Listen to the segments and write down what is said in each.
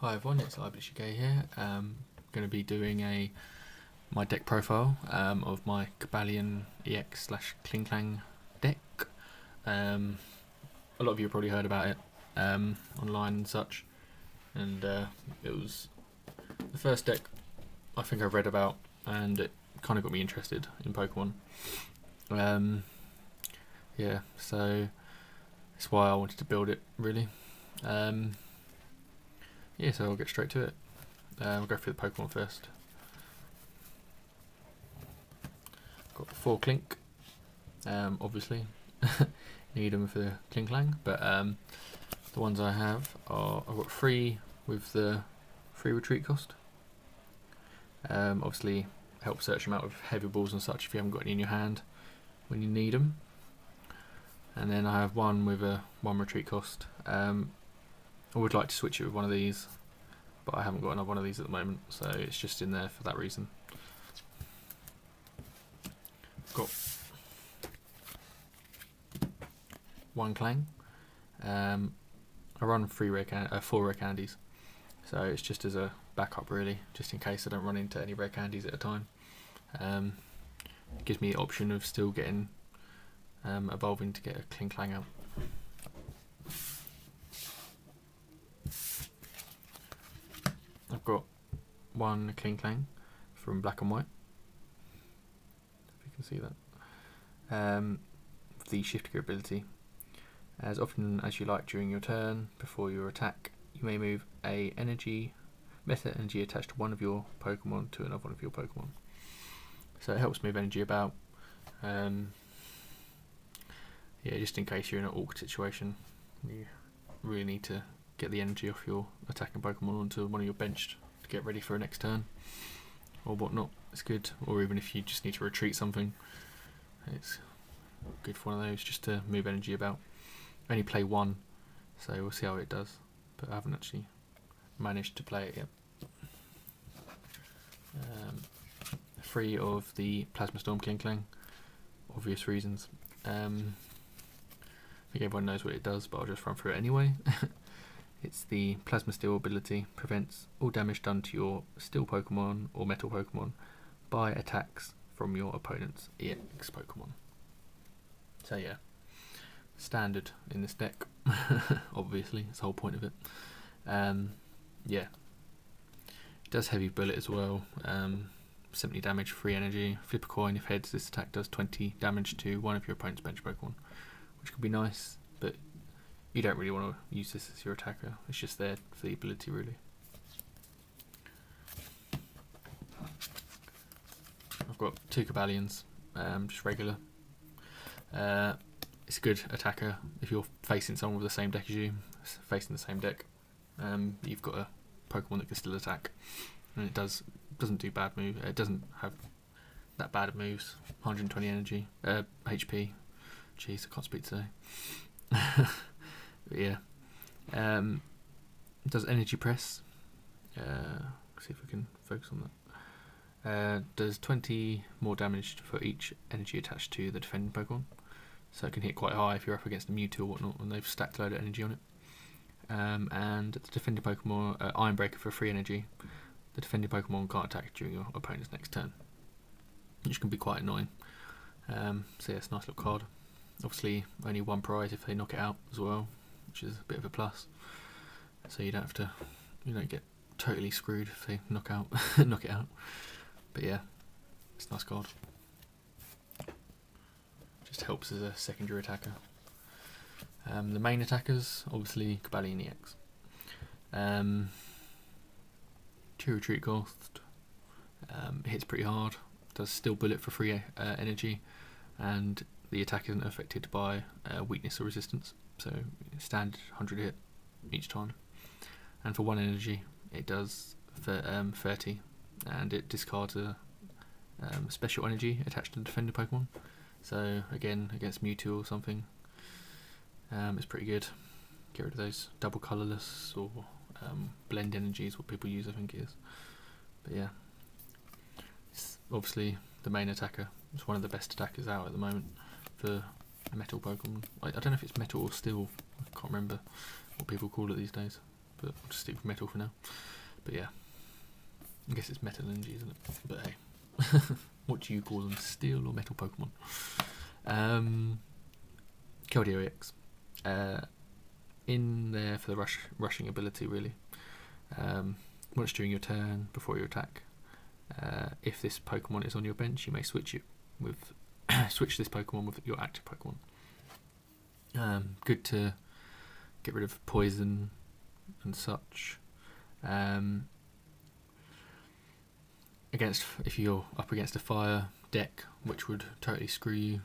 Hi everyone, it's iBlitzUK here. Going to be doing my deck profile of my Cobalion EX / Klinklang deck. A lot of you have probably heard about it online and such, and it was the first deck I think I've read about, and it kind of got me interested in Pokemon. Yeah, so that's why I wanted to build it, really. Yeah, so I'll get straight to it. We'll go through the Pokemon first. Got the Forklink, obviously. Need them for Klinklang, but the ones I have are, I've got 3 with the free retreat cost. Obviously help search them out with heavy balls and such if you haven't got any in your hand when you need them. And then I have 1 with a 1 retreat cost. I would like to switch it with one of these, but I haven't got another one of these at the moment, so it's just in there for that reason. Got 1 Clang. I run 4 rare candies, so it's just as a backup really, just in case I don't run into any rare candies at a time. It gives me the option of still getting evolving to get a Klinklang out. I've got 1 Klinklang from Black and White, if you can see that. The shift gear ability. As often as you like during your turn, before your attack, you may move a meta energy attached to one of your Pokemon to another one of your Pokemon. So it helps move energy about. Yeah, just in case you're in an awkward situation, you really need to get the energy off your attacking Pokemon onto one of your benched to get ready for a next turn or whatnot. It's good. Or even if you just need to retreat something, it's good for one of those just to move energy about. I only play 1, so we'll see how it does, but I haven't actually managed to play it yet. 3 of the Plasma Storm Klinklang, obvious reasons. I think everyone knows what it does, but I'll just run through it anyway. It's the Plasma Steel ability, prevents all damage done to your Steel Pokemon or Metal Pokemon by attacks from your opponent's EX Pokemon. So yeah, standard in this deck, obviously, it's the whole point of it. Yeah, it does heavy bullet as well, 70 damage, free energy. Flip a coin, if heads, this attack does 20 damage to one of your opponent's bench Pokemon, which could be nice, but you don't really want to use this as your attacker. It's just there for the ability, really. I've got 2 Cobalions, just regular. It's a good attacker if you're facing someone with the same deck as you, facing the same deck. You've got a Pokemon that can still attack, and it doesn't do bad moves. It doesn't have that bad of moves. 120 energy, HP. Jeez, I can't speak today. But yeah, does energy press. See if we can focus on that. Does 20 more damage for each energy attached to the defending Pokemon, so it can hit quite high if you're up against a Mewtwo or whatnot and they've stacked a load of energy on it. And the defending Pokemon, Iron Breaker for free energy. The defending Pokemon can't attack during your opponent's next turn, which can be quite annoying. So yeah, it's a nice little card. Obviously only 1 prize if they knock it out as well, which is a bit of a plus. So you don't get totally screwed if they knock it out. But yeah, it's a nice card. Just helps as a secondary attacker. The main attackers, obviously Cobalion EX. 2 retreat cost. It hits pretty hard. Does still bullet for free energy, and the attack isn't affected by weakness or resistance, so standard 100 hit each time. And for 1 energy, it does 30, and it discards a special energy attached to the defender Pokemon. So again, against Mewtwo or something, it's pretty good. Get rid of those double colourless or blend energies, what people use, I think it is. But yeah, it's obviously the main attacker. It's one of the best attackers out at the moment for metal Pokemon. I don't know if it's metal or steel, I can't remember what people call it these days. but I'll just stick with metal for now. But yeah, I guess it's metal energy, isn't it? But hey, what do you call them? Steel or metal Pokemon? Cobalion EX. In there for the rushing ability, really. Once during your turn, before your attack, if this Pokemon is on your bench, you may switch it with switch this Pokemon with your active Pokemon. Good to get rid of poison and such. If you're up against a fire deck, which would totally screw you,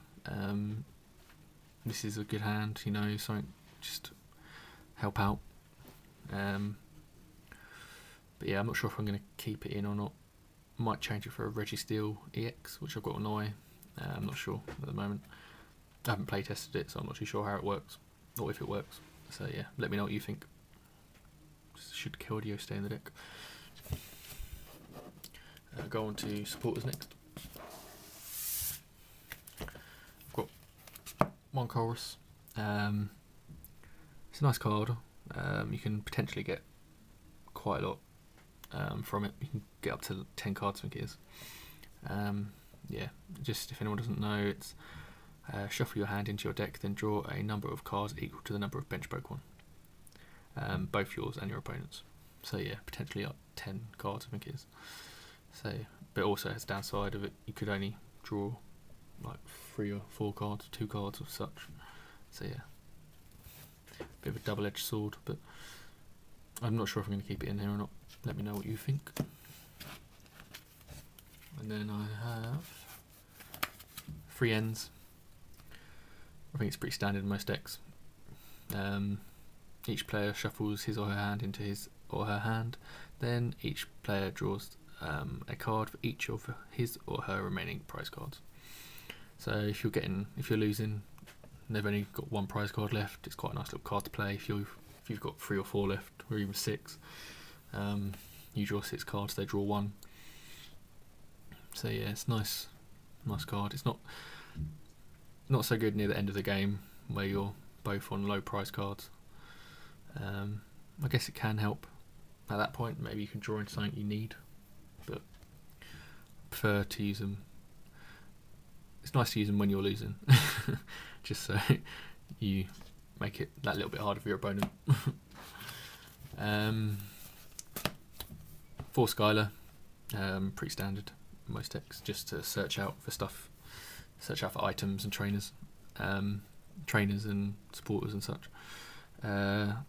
this is a good hand, you know, something just help out. But yeah, I'm not sure if I'm going to keep it in or not. Might change it for a Registeel EX, which I've got on eye. I'm not sure at the moment. I haven't play tested it, so I'm not too sure how it works, or if it works. So yeah, let me know what you think. Should Keldeo stay in the deck? Go on to supporters next. I've got one chorus. It's a nice card. You can potentially get quite a lot from it. You can get up to 10 cards, I think it is. Yeah, just if anyone doesn't know, it's shuffle your hand into your deck, then draw a number of cards equal to the number of bench Pokemon. Both yours and your opponent's. So yeah, potentially up 10 cards, I think it is. So, but it also has the downside of it, you could only draw like 3 or 4 cards, 2 cards or such. So yeah, bit of a double-edged sword, but I'm not sure if I'm going to keep it in here or not. Let me know what you think. And then I have 3 ends. I think it's pretty standard in most decks. Each player shuffles his or her hand into his or her hand. Then each player draws a card for each of his or her remaining prize cards. So if you're losing, and they've only got 1 prize card left, it's quite a nice little card to play. If you've got 3 or 4 left, or even 6, you draw 6 cards, they draw 1. So yeah, it's nice card. It's not so good near the end of the game where you're both on low price cards. I guess it can help at that point. Maybe you can draw in something you need, but I prefer to use them. It's nice to use them when you're losing, just so you make it that little bit harder for your opponent. 4 Skyler, pretty standard in most decks, just to search out for items and trainers and supporters and such. Can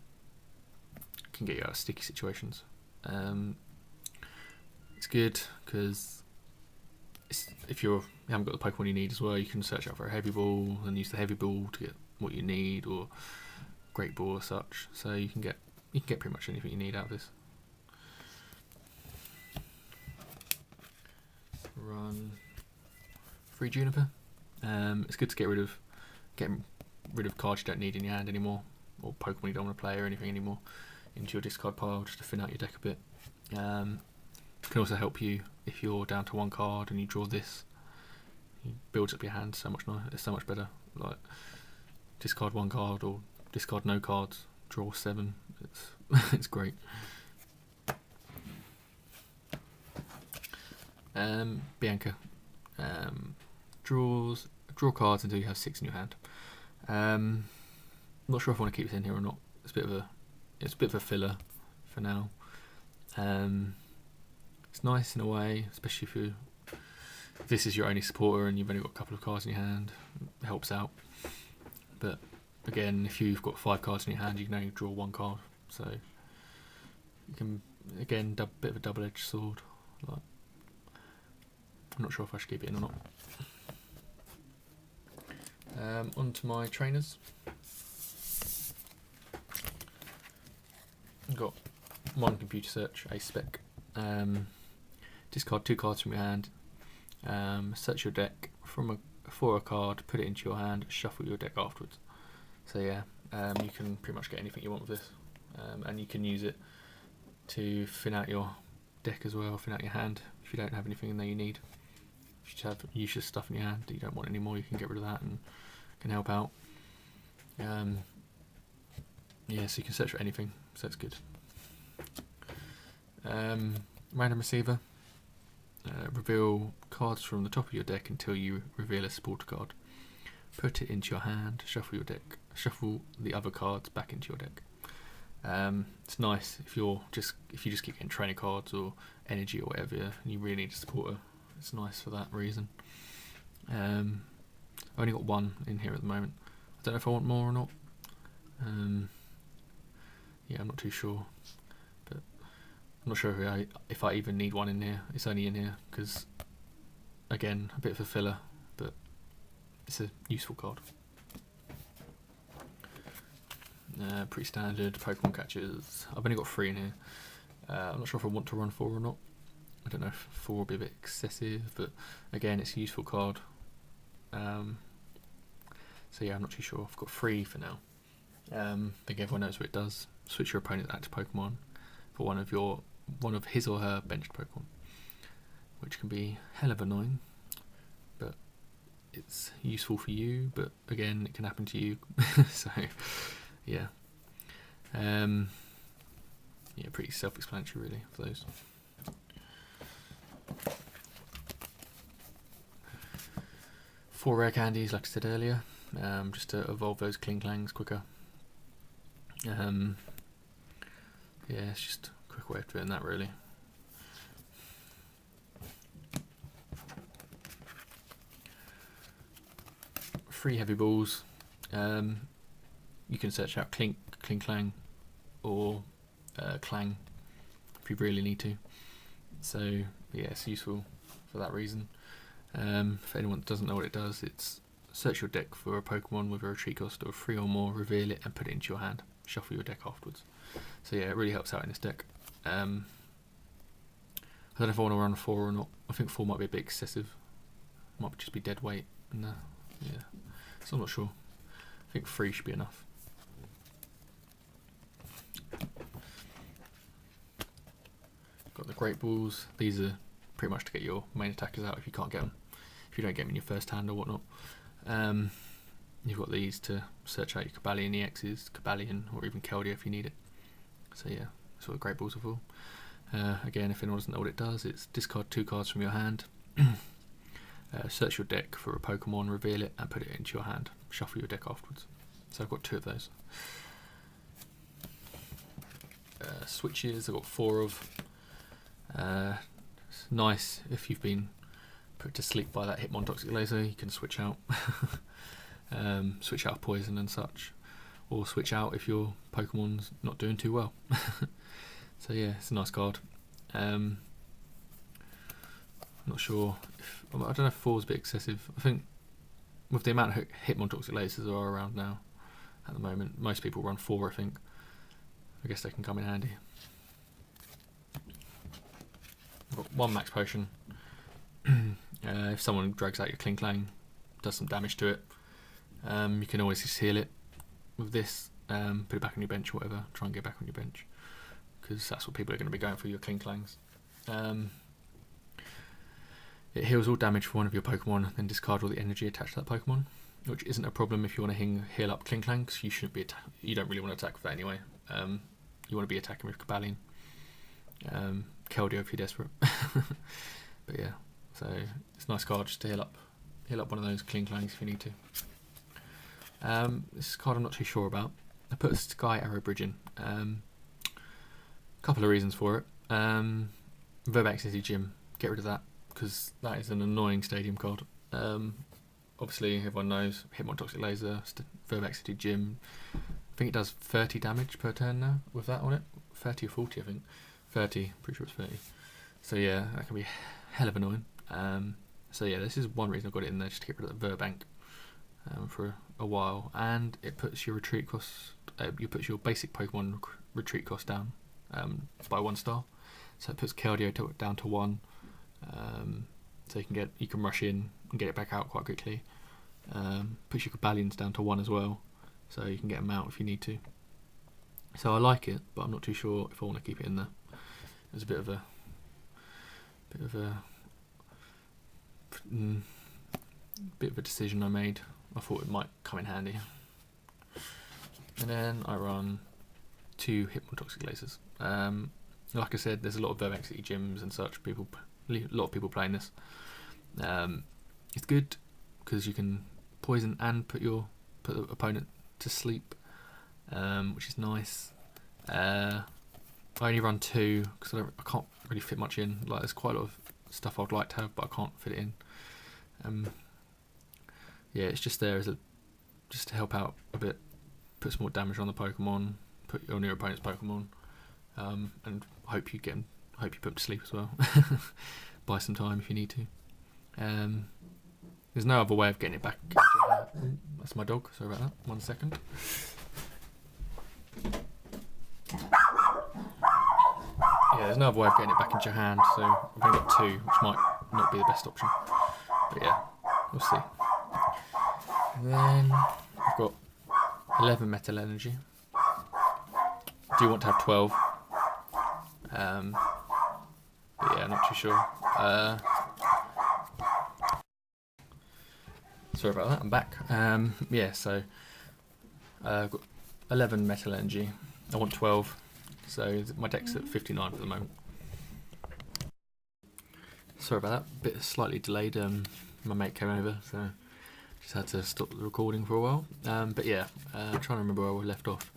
get you out of sticky situations. It's good because if you haven't got the Pokemon you need as well, you can search out for a heavy ball and use the heavy ball to get what you need, or great ball or such. So you can get pretty much anything you need out of this. Run 3 juniper. It's good to get rid of cards you don't need in your hand anymore, or Pokemon you don't want to play or anything anymore, into your discard pile, just to thin out your deck a bit. It can also help you if you're down to 1 card and you draw this. It builds up your hand so much better. Like discard 1 card or discard no cards, draw 7. It's great. Bianca draw cards until you have 6 in your hand. I'm not sure if I want to keep this in here or not. It's a bit of a filler for now. It's nice in a way, especially if this is your only supporter and you've only got a couple of cards in your hand. It helps out. But again, if you've got 5 cards in your hand, you can only draw 1 card. So you can, again, bit of a double-edged sword. Like, I'm not sure if I should keep it in or not. On to my trainers. I've got 1 computer search, a spec. Discard 2 cards from your hand. Search your deck for a card, put it into your hand, shuffle your deck afterwards. So yeah, you can pretty much get anything you want with this, and you can use it to thin out your deck as well, thin out your hand if you don't have anything in there you need. If you have useless stuff in your hand that you don't want anymore, you can get rid of that and can help out. Yeah, so you can search for anything, so that's good. Random receiver. Reveal cards from the top of your deck until you reveal a supporter card. Put it into your hand. Shuffle your deck. Shuffle the other cards back into your deck. It's nice if you just keep getting trainer cards or energy or whatever, and you really need a supporter. It's nice for that reason. I've only got one in here at the moment. I don't know if I want more or not. Yeah, I'm not too sure, but I'm not sure if I even need one in here. It's only in here because, again, a bit of a filler, but it's a useful card. Pretty standard Pokemon catchers. I've only got 3 in here. I'm not sure if I want to run 4 or not. I don't know if 4 will be a bit excessive, but again, it's a useful card. So yeah, I'm not too sure. I've got 3 for now. I think everyone knows what it does. Switch your opponent's active Pokemon for one of his or her benched Pokemon, which can be hell of annoying, but it's useful for you. But again, it can happen to you. So yeah, yeah, pretty self-explanatory really for those. Four rare candies, like I said earlier, just to evolve those Klinklangs quicker. Yeah, it's just a quick way of doing that really. Free heavy balls. You can search out Klinklang or Clang if you really need to. So yeah, it's useful for that reason. For anyone that doesn't know what it does, it's search your deck for a Pokemon with a retreat cost of 3 or more, reveal it and put it into your hand. Shuffle your deck afterwards. So yeah, it really helps out in this deck. I don't know if I want to run 4 or not. I think 4 might be a bit excessive. Might just be dead weight. No, yeah. So I'm not sure. I think 3 should be enough. Got the Great Balls. These are pretty much to get your main attackers out if you can't get them. If you don't get them in your first hand or whatnot. You've got these to search out your Cobalion EXs, Cobalion, or even Keldeo if you need it. So yeah, that's what the Great Balls are for. Again, if anyone doesn't know what it does, it's discard 2 cards from your hand. Search your deck for a Pokemon, reveal it and put it into your hand. Shuffle your deck afterwards. So I've got 2 of those. Switches, I've got 4 of. It's nice if you've been put to sleep by that Hitmontoxic laser, you can switch out. Switch out poison and such, or switch out if your Pokemon's not doing too well. So yeah, it's a nice card. I'm not sure if, I don't know if 4 is a bit excessive. I think with the amount of Hitmontoxic lasers there are around now at the moment, most people run 4. I think. I guess they can come in handy. I've got 1 max potion. If someone drags out your Klinklang, does some damage to it, you can always just heal it with this, put it back on your bench or whatever, try and get back on your bench, because that's what people are going to be going for, your Klinklangs. It heals all damage for one of your Pokemon, then discard all the energy attached to that Pokemon, which isn't a problem if you want to heal up Klinklang, because you don't really want to attack with that anyway. You want to be attacking with Cobalion. Keldeo if you're desperate. But yeah, so it's a nice card just to heal up one of those Klinklangs if you need to. This card I'm not too sure about. I put a Sky Arrow Bridge in. Couple of reasons for it. Verback City Gym, get rid of that, because that is an annoying stadium card. Obviously everyone knows Hitmontoxic Laser, Verback City Gym. I think it does 30 damage per turn now with that on it. 30 or 40 I think. 30, pretty sure it's 30. So yeah, that can be hell of annoying. So yeah, this is one reason I got it in there, just to get rid of the Verbank for a while, and it puts your retreat cost, puts your basic Pokemon retreat cost down by 1 star. So it puts Keldeo down to 1. So you can rush in and get it back out quite quickly. Puts your Cabellians down to 1 as well, so you can get them out if you need to. So I like it, but I'm not too sure if I want to keep it in there. It's a bit of a decision I made. I thought it might come in handy. And then I run 2 Hitmontoxic lasers. Like I said, there's a lot of Vermexity gyms and such. A lot of people playing this. It's good because you can poison and put the opponent to sleep, which is nice. I only run 2 because I can't really fit much in. Like, there's quite a lot of stuff I'd like to have, but I can't fit it in. Yeah, it's just there just to help out a bit, put some more damage on the Pokemon, put on your opponent's Pokemon, and hope you put them to sleep as well. Buy some time if you need to. There's no other way of getting it back. That's my dog. Sorry about that. 1 second. Yeah, there's no other way of getting it back into your hand, so I've only got 2, which might not be the best option. But yeah, we'll see. And then I've got 11 metal energy. I do want to have 12. But yeah, not too sure. Sorry about that, I'm back. Yeah, so I've got 11 metal energy. I want 12, so my deck's at 59 at the moment. Sorry about that, bit slightly delayed. My mate came over, so just had to stop the recording for a while. But yeah, I'm trying to remember where we left off.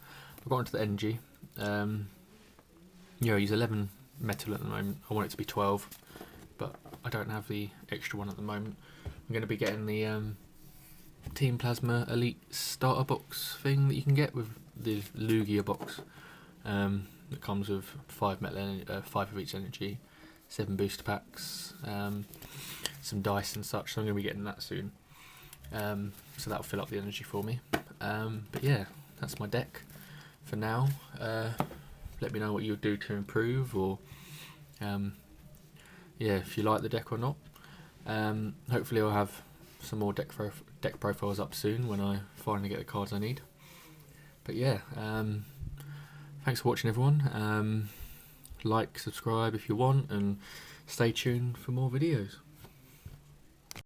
I got onto the energy. Yeah, I use 11 metal at the moment. I want it to be 12, but I don't have the extra one at the moment. I'm going to be getting the Team Plasma Elite starter box thing that you can get with the Lugia box. That comes with 5 metal, 5 of each energy, 7 booster packs, some dice and such. So I'm going to be getting that soon. So that'll fill up the energy for me. But yeah, that's my deck for now. Let me know what you would do to improve, or yeah, if you like the deck or not. Hopefully I'll have some more deck profiles up soon when I finally get the cards I need. But yeah, thanks for watching, everyone. Like, subscribe if you want, and stay tuned for more videos.